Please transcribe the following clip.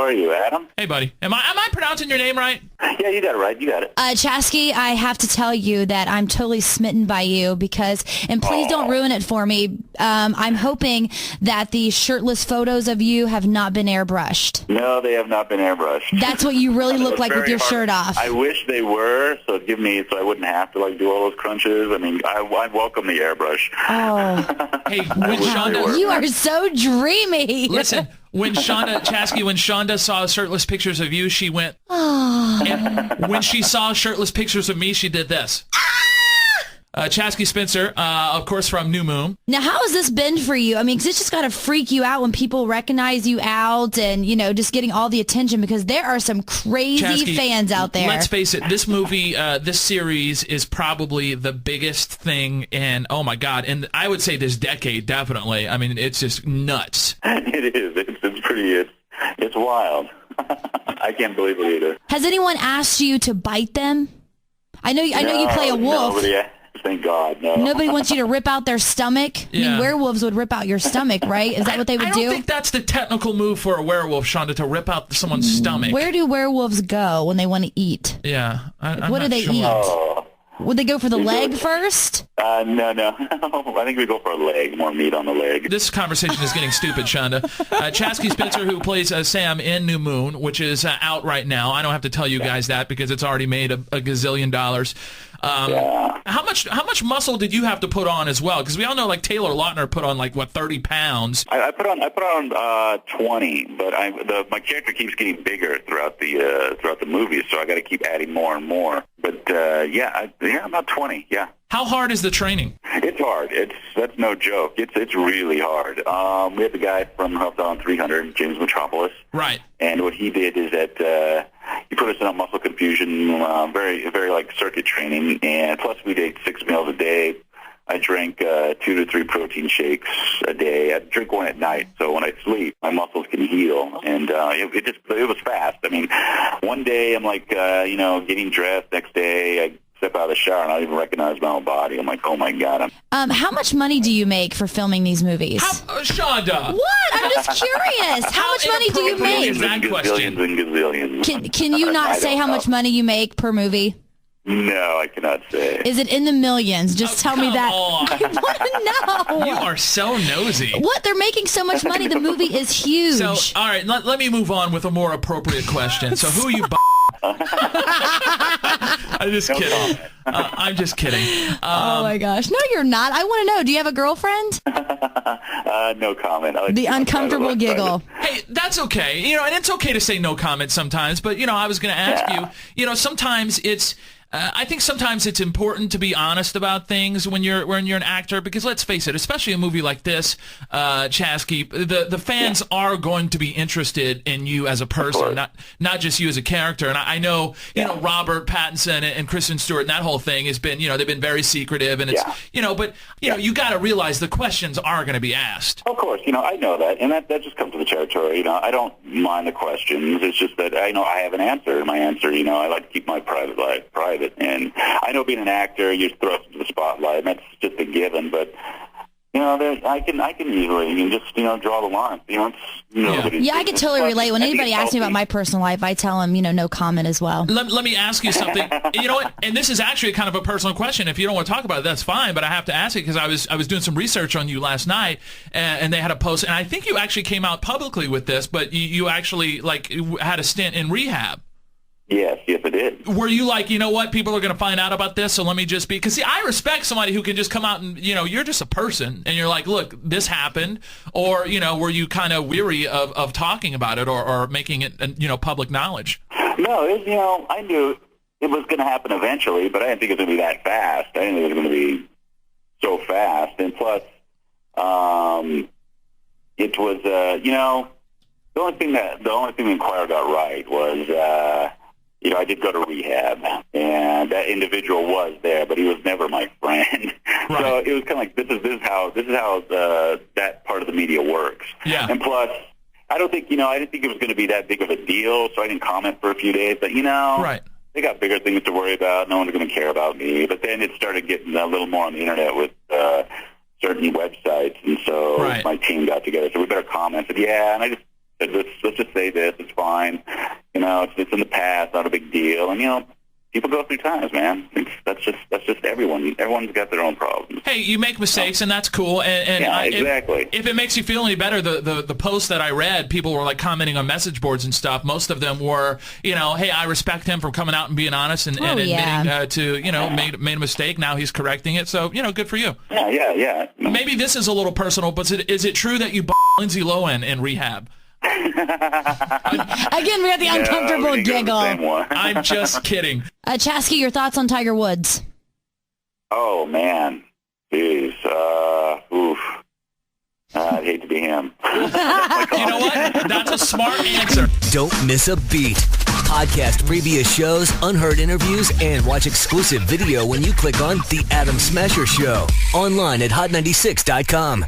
are you, Adam? Hey, buddy. Am I pronouncing your name right? Yeah, you got it right. You got it. Chaske, I have to tell you that I'm totally smitten by you because, and please don't ruin it for me, I'm hoping that the shirtless photos of you have not been airbrushed. No, they have not been airbrushed. That's what you really look like with your hard. shirt off. I wish they were, so I wouldn't have to do all those crunches. I mean, I welcome the airbrush. Oh. Hey, when Shonda... You are so dreamy. Listen, when Shonda saw shirtless pictures of you, she went, oh. And when she saw shirtless pictures of me, she did this. Chaske Spencer, of course, from New Moon. Now, how has this been for you? I mean, 'cause it's just got to freak you out when people recognize you out and, just getting all the attention because there are some crazy Chaske, fans out there. Let's face it, this movie, this series is probably the biggest thing in, oh my God, and I would say this decade, definitely. I mean, it's just nuts. It is. It's wild. I can't believe it either. Has anyone asked you to bite them? I know you play a wolf. Nobody. Thank God, no. Nobody wants you to rip out their stomach? Yeah. I mean, werewolves would rip out your stomach, right? Is that what they would do? I don't think that's the technical move for a werewolf, Shonda, to rip out someone's stomach. Where do werewolves go when they want to eat? Yeah. What do they eat? Oh. Would they go for the leg first? No. I think we go for a leg, more meat on the leg. This conversation is getting stupid, Shonda. Chaske Spencer, who plays Sam in New Moon, which is out right now. I don't have to tell you guys that because it's already made a gazillion dollars. How much muscle did you have to put on as well? Because we all know Taylor Lautner put on 30 pounds. I put on 20, but my character keeps getting bigger throughout the movie, so I got to keep adding more and more. But about 20. Yeah. How hard is the training? It's hard. That's no joke. It's really hard. We have the guy from Health on 300, James Metropolis. Right. And what he did is that he put us in a muscle confusion, very, very circuit training, and plus we ate 6 meals a day. I drank 2 to 3 protein shakes a day. I drink one at night, so when I sleep, my muscles can heal. And it was fast. I mean, one day I'm getting dressed. Next day I step out of the shower and I don't even recognize my own body. I'm like, oh my God. How much money do you make for filming these movies? Shonda. What? I'm just curious. How much money do you make? Gazillions and gazillions. Can you not say how much money you make per movie? No, I cannot say. Is it in the millions? Just tell me that. I want to know. You are so nosy. What? They're making so much money. The movie is huge. So, all right, let me move on with a more appropriate question. So, who are you I'm just kidding. I'm just kidding. Oh, my gosh. No, you're not. I want to know. Do you have a girlfriend? No comment. The uncomfortable giggle. Hey, that's okay. And it's okay to say no comment sometimes. But, I was going to ask you, sometimes it's... I think sometimes it's important to be honest about things when you're an actor, because let's face it, especially a movie like this, Chaske, the fans are going to be interested in you as a person, not just you as a character. And I know Robert Pattinson and Kristen Stewart and that whole thing has been they've been very secretive, and it's but you got to realize the questions are going to be asked. Of course, I know that, and that just comes with the territory. I don't mind the questions. It's just that I know I have an answer. My answer, I like to keep my private life private. And I know being an actor, you're thrust into the spotlight, and that's just a given. But I can easily just draw the line. I can totally relate. When anybody asks me about my personal life, I tell them no comment as well. Let me ask you something. You know what? And this is actually kind of a personal question. If you don't want to talk about it, that's fine. But I have to ask it because I was doing some research on you last night, and they had a post, and I think you actually came out publicly with this, but you actually had a stint in rehab. Yes, I did. Were you like, you know what, people are going to find out about this, so let me just be... Because, see, I respect somebody who can just come out and, you're just a person, and you're like, look, this happened, or, were you kind of weary of talking about it or making it, public knowledge? No, I knew it was going to happen eventually, but I didn't think it was going to be that fast. I didn't think it was going to be so fast, and plus, it was, the only thing the Inquirer got right was... I did go to rehab, and that individual was there, but he was never my friend. Right. So it was kind of like this is how that part of the media works. Yeah. And plus, I didn't think it was going to be that big of a deal, so I didn't comment for a few days. But right. They got bigger things to worry about. No one's going to care about me. But then it started getting a little more on the internet with certain websites, and so my team got together. So we better comment. And and I just let's just say this. It's fine. It's in the past. Not a big deal. And people go through times, man. That's just everyone. Everyone's got their own problems. Hey, you make mistakes, and that's cool. And yeah, exactly. If it makes you feel any better, the posts that I read, people were like commenting on message boards and stuff. Most of them were, hey, I respect him for coming out and being honest and admitting to, made a mistake. Now he's correcting it. So, good for you. Yeah. Maybe this is a little personal, but is it true that you Lindsay Lohan in rehab? Again, we got the uncomfortable giggle. I'm just kidding. Chaske, your thoughts on Tiger Woods? Oh, man. Jeez. Oof. I'd hate to be him. You know what? That's a smart answer. Don't miss a beat. Podcast previous shows, unheard interviews, and watch exclusive video when you click on The Adam Smasher Show. Online at Hot96.com.